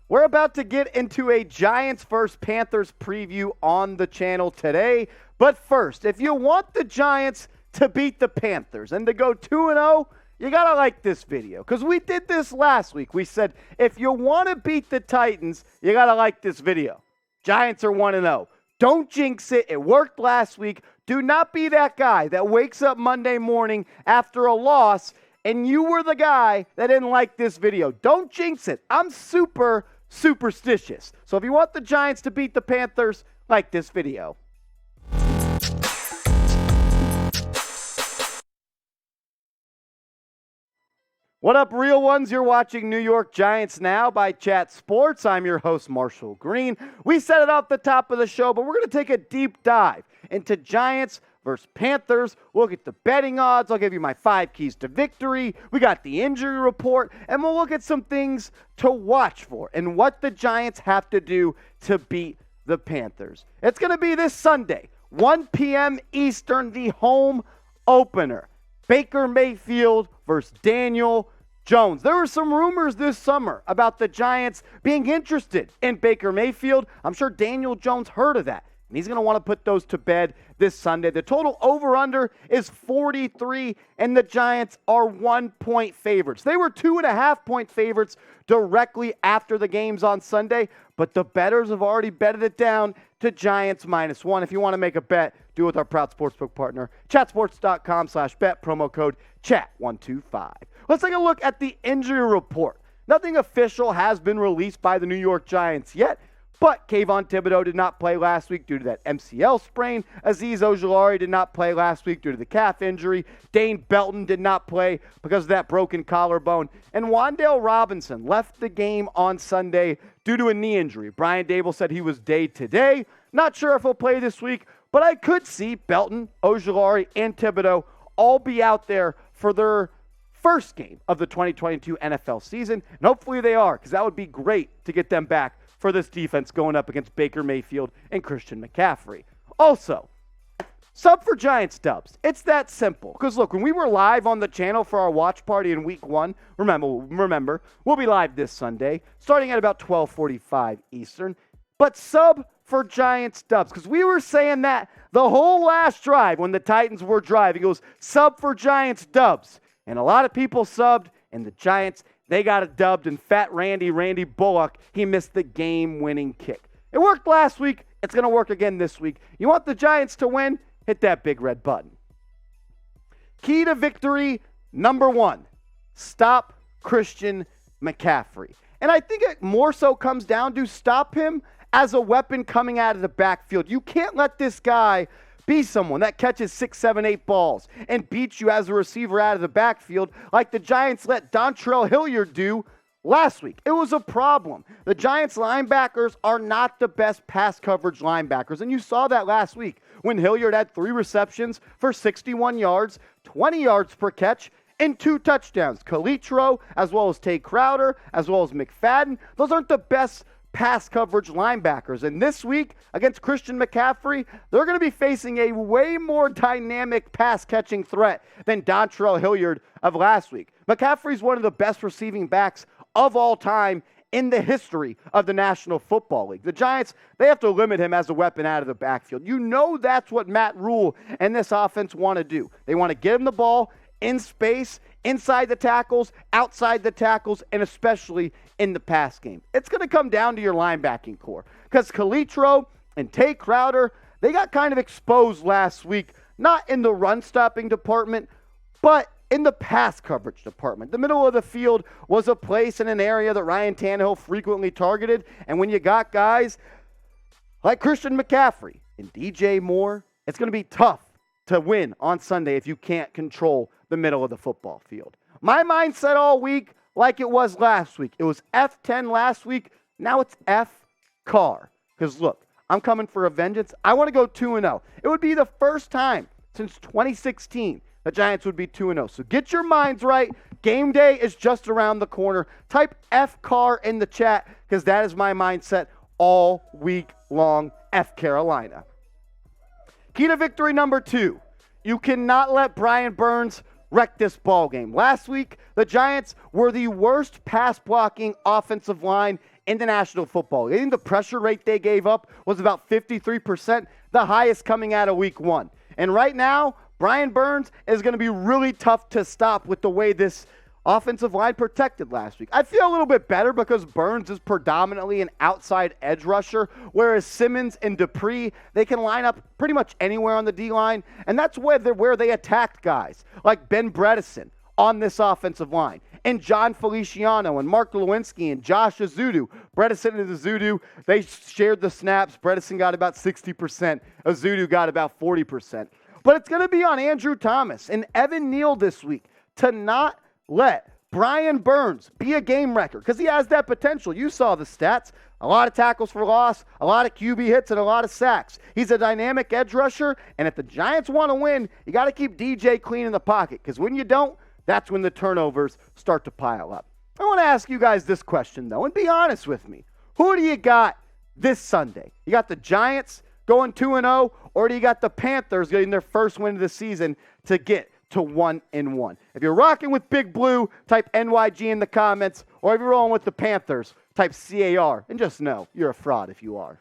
We're about to get into a Giants vs. Panthers preview on the channel today. But first, if you want the Giants to beat the Panthers and to go 2-0, you got to like this video. Because we did this last week. We said, if you want to beat the Titans, you got to like this video. Giants are 1-0. Don't jinx it. It worked last week. Do not be that guy that wakes up Monday morning after a loss and you were the guy that didn't like this video. Don't jinx it. I'm super superstitious. So if you want the Giants to beat the Panthers, like this video. What up, real ones? You're watching New York Giants Now by Chat Sports. I'm your host, Marshall Green. We set it off the top of the show, but we're going to take a deep dive into Giants versus Panthers. We'll look at the betting odds. I'll give you my 5 keys to victory. We got the injury report, and we'll look at some things to watch for and what the Giants have to do to beat the Panthers. It's going to be this Sunday, 1 p.m. Eastern, the home opener. Baker Mayfield versus Daniel Jones. There were some rumors this summer about the Giants being interested in Baker Mayfield. I'm sure Daniel Jones heard of that, and he's going to want to put those to bed this Sunday. The total over-under is 43, and the Giants are 1-point favorites. They were 2.5-point favorites directly after the games on Sunday, but the bettors have already betted it down to Giants -1. If you want to make a bet, do it with our proud sportsbook partner, chatsports.com/bet, promo code CHAT125. Let's take a look at the injury report. Nothing official has been released by the New York Giants yet, but Kayvon Thibodeaux did not play last week due to that MCL sprain. Azeez Ojulari did not play last week due to the calf injury. Dane Belton did not play because of that broken collarbone. And Wan'Dale Robinson left the game on Sunday due to a knee injury. Brian Dable said he was day-to-day. Not sure if he'll play this week, but I could see Belton, Ojulari, and Thibodeaux all be out there for their first game of the 2022 NFL season. And hopefully they are, because that would be great to get them back for this defense going up against Baker Mayfield and Christian McCaffrey. Also, sub for Giants dubs. It's that simple. Because look, when we were live on the channel for our watch party in week 1, remember, we'll be live this Sunday, starting at about 12:45 Eastern. But sub for Giants dubs, because we were saying that the whole last drive when the Titans were driving, it was sub for Giants dubs. And a lot of people subbed, and the Giants, they got it dubbed, and Fat Randy Bullock, he missed the game-winning kick. It worked last week. It's going to work again this week. You want the Giants to win? Hit that big red button. Key to victory number 1, stop Christian McCaffrey. And I think it more so comes down to stop him as a weapon coming out of the backfield. You can't let this guy be someone that catches 6, 7, 8 balls and beats you as a receiver out of the backfield like the Giants let Dontrell Hilliard do last week. It was a problem. The Giants linebackers are not the best pass coverage linebackers, and you saw that last week when Hilliard had 3 receptions for 61 yards, 20 yards per catch, and 2 touchdowns. Calitro, as well as Tay Crowder, as well as McFadden, those aren't the best pass coverage linebackers. And this week, against Christian McCaffrey, they're going to be facing a way more dynamic pass-catching threat than Dontrell Hilliard of last week. McCaffrey's one of the best receiving backs of all time in the history of the National Football League. The Giants, they have to limit him as a weapon out of the backfield. You know that's what Matt Rule and this offense want to do. They want to get him the ball in space, inside the tackles, outside the tackles, and especially in the pass game. It's going to come down to your linebacking core because Calitro and Tay Crowder, they got kind of exposed last week, not in the run-stopping department, but in the pass coverage department. The middle of the field was a place in an area that Ryan Tannehill frequently targeted, and when you got guys like Christian McCaffrey and DJ Moore, it's going to be tough to win on Sunday if you can't control the middle of the football field. My mindset all week, like it was last week. It was F10 last week. Now it's F car. Because look, I'm coming for a vengeance. I want to go 2-0. It would be the first time since 2016 the Giants would be 2-0. So get your minds right. Game day is just around the corner. Type F car in the chat because that is my mindset all week long. F Carolina. Key to victory number 2. You cannot let Brian Burns wrecked this ball game. Last week, the Giants were the worst pass-blocking offensive line in the National Football League. I think the pressure rate they gave up was about 53%, the highest coming out of week one. And right now, Brian Burns is going to be really tough to stop with the way this offensive line protected last week. I feel a little bit better because Burns is predominantly an outside edge rusher, whereas Simmons and Dupree, they can line up pretty much anywhere on the D-line, and that's where they attacked guys like Ben Bredesen on this offensive line, and John Feliciano and Mark Lewinsky and Josh Azeez. Bredesen and Azeez, they shared the snaps. Bredesen got about 60%. Azeez got about 40%. But it's going to be on Andrew Thomas and Evan Neal this week to not let Brian Burns be a game wrecker because he has that potential. You saw the stats. A lot of tackles for loss, a lot of QB hits, and a lot of sacks. He's a dynamic edge rusher, and if the Giants want to win, you got to keep DJ clean in the pocket because when you don't, that's when the turnovers start to pile up. I want to ask you guys this question, though, and be honest with me. Who do you got this Sunday? You got the Giants going 2-0, or do you got the Panthers getting their first win of the season to get to 1-1? If you're rocking with Big Blue, type NYG in the comments, or if you're rolling with the Panthers, type CAR, and just know you're a fraud if you are.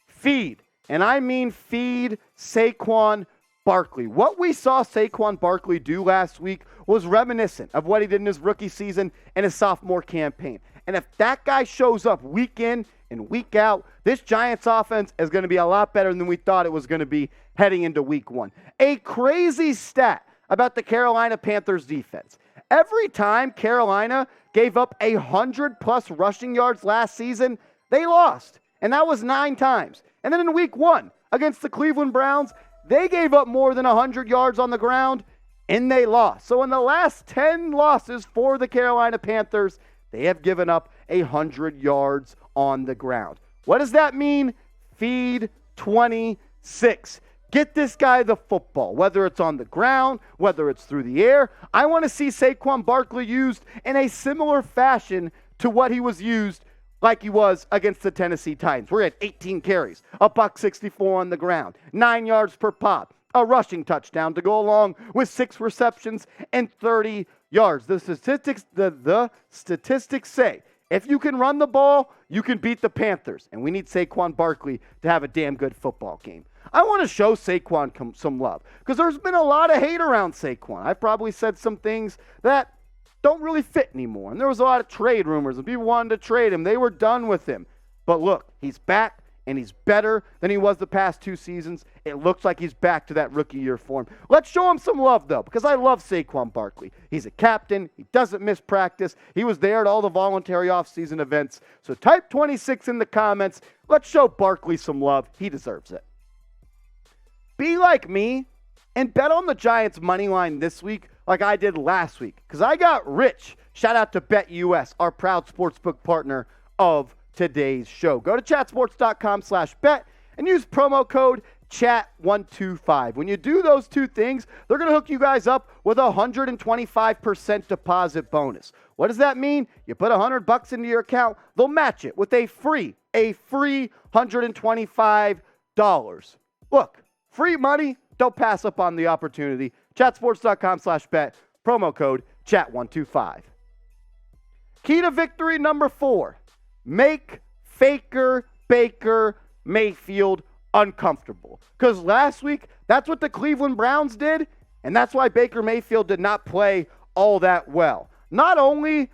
Feed, and I mean feed Saquon Barkley. What we saw Saquon Barkley do last week was reminiscent of what he did in his rookie season and his sophomore campaign. And if that guy shows up week in and week out, this Giants offense is going to be a lot better than we thought it was going to be heading into week one. A crazy stat about the Carolina Panthers defense. Every time Carolina gave up 100-plus rushing yards last season, they lost. And that was 9 times. And then in week one against the Cleveland Browns, they gave up more than 100 yards on the ground, and they lost. So in the last 10 losses for the Carolina Panthers, they have given up 100 yards on the ground. What does that mean? Feed 26. Get this guy the football, whether it's on the ground, whether it's through the air. I want to see Saquon Barkley used in a similar fashion to what he was used like he was against the Tennessee Titans. We're at 18 carries, $164 on the ground, 9 yards per pop, a rushing touchdown to go along with 6 receptions and 30 yards. The statistics say if you can run the ball, you can beat the Panthers, and we need Saquon Barkley to have a damn good football game. I want to show Saquon some love because there's been a lot of hate around Saquon. I've probably said some things that don't really fit anymore. And there was a lot of trade rumors, and people wanted to trade him. They were done with him. But look, he's back, and he's better than he was the past 2 seasons. It looks like he's back to that rookie year form. Let's show him some love, though, because I love Saquon Barkley. He's a captain. He doesn't miss practice. He was there at all the voluntary offseason events. So type 26 in the comments. Let's show Barkley some love. He deserves it. Be like me and bet on the Giants' money line this week like I did last week, because I got rich. Shout out to BetUS, our proud sportsbook partner of today's show. Go to chatsports.com/bet and use promo code CHAT125. When you do those 2 things, they're going to hook you guys up with a 125% deposit bonus. What does that mean? You put $100 into your account, they'll match it with a free $125. Look, free money. Don't pass up on the opportunity. Chatsports.com/bet. Promo code CHAT125. Key to victory number 4. Make Faker, Baker, Mayfield uncomfortable. Because last week, that's what the Cleveland Browns did, and that's why Baker Mayfield did not play all that well. Not only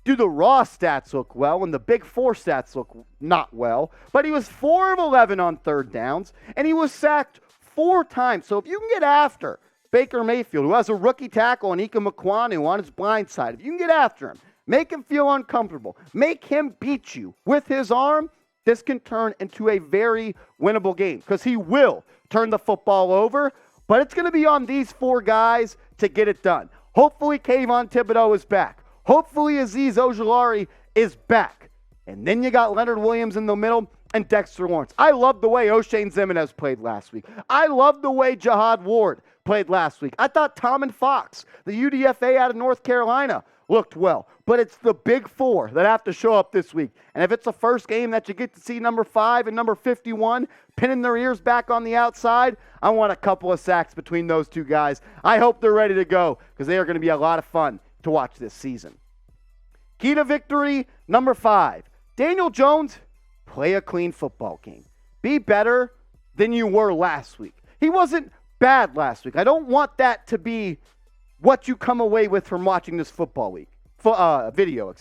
do the raw stats look well and the big 4 stats look not well, but he was 4 of 11 on 3rd downs, and he was sacked 4 times. So if you can get after Baker Mayfield, who has a rookie tackle and Ika Mekwonu on his blind side, if you can get after him, make him feel uncomfortable, make him beat you with his arm, this can turn into a very winnable game because he will turn the football over, but it's going to be on these 4 guys to get it done. Hopefully Kayvon Thibodeaux is back. Hopefully Azeez Ojulari is back. And then you got Leonard Williams in the middle and Dexter Lawrence. I love the way O'Shane Ximines played last week. I love the way Jihad Ward played last week. I thought Tom and Fox, the UDFA out of North Carolina, looked well. But it's the big four that have to show up this week. And if it's the first game that you get to see number 5 and number 51 pinning their ears back on the outside, I want a couple of sacks between those two guys. I hope they're ready to go because they are going to be a lot of fun to watch this season. Key to victory, number 5. Daniel Jones, play a clean football game. Be better than you were last week. He wasn't bad last week. I don't want that to be what you come away with from watching this football week. Video.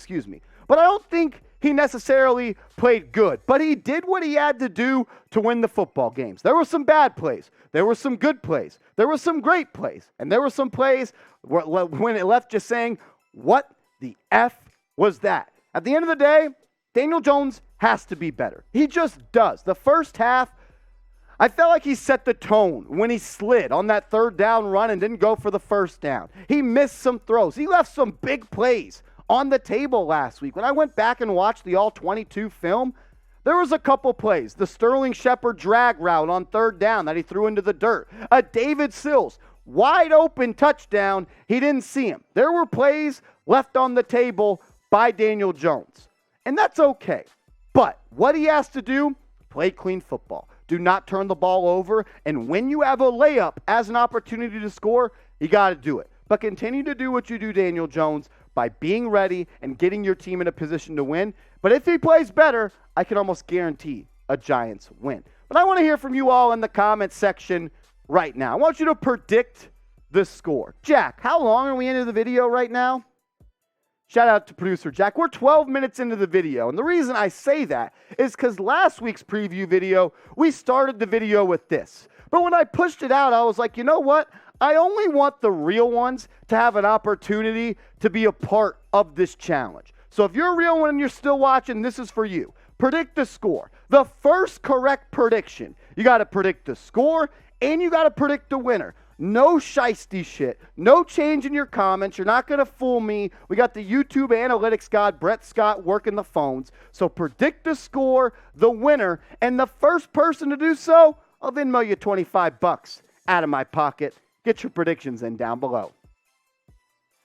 But I don't think he necessarily played good. But he did what he had to do to win the football games. There were some bad plays. There were some good plays. There were some great plays. And there were some plays when it left just saying, what the F was that? At the end of the day, Daniel Jones has to be better. He just does. The first half, I felt like he set the tone when he slid on that third down run and didn't go for the first down. He missed some throws. He left some big plays on the table last week. When I went back and watched the All-22 film, there was a couple plays. The Sterling Shepard drag route on third down that he threw into the dirt. A David Sills wide open touchdown. He didn't see him. There were plays left on the table by Daniel Jones. And that's okay. But what he has to do, play clean football. Do not turn the ball over. And when you have a layup as an opportunity to score, you got to do it. But continue to do what you do, Daniel Jones, by being ready and getting your team in a position to win. But if he plays better, I can almost guarantee a Giants win. But I want to hear from you all in the comments section right now. I want you to predict the score. Jack, how long are we into the video right now? Shout out to producer Jack. We're 12 minutes into the video. And the reason I say that is because last week's preview video, we started the video with this. But when I pushed it out, I was like, you know what? I only want the real ones to have an opportunity to be a part of this challenge. So if you're a real one and you're still watching, this is for you. Predict the score. The first correct prediction. You got to predict the score and you got to predict the winner. No shiesty shit. No change in your comments. You're not going to fool me. We got the YouTube analytics god, Brett Scott, working the phones. So predict the score, the winner, and the first person to do so, I'll Venmo you $25 out of my pocket. Get your predictions in down below.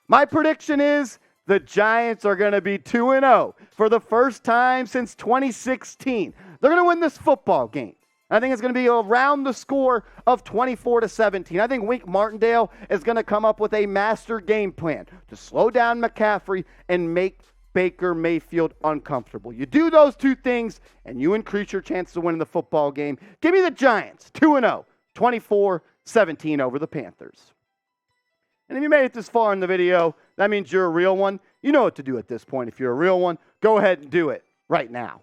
My prediction is the Giants are going to be 2-0 for the first time since 2016. They're going to win this football game. I think it's going to be around the score of 24-17. I think Wink Martindale is going to come up with a master game plan to slow down McCaffrey and make Baker Mayfield uncomfortable. You do those two things, and you increase your chance to win the football game. Give me the Giants, 2-0, 24-17 over the Panthers. And if you made it this far in the video, that means you're a real one. You know what to do at this point. If you're a real one, go ahead and do it right now.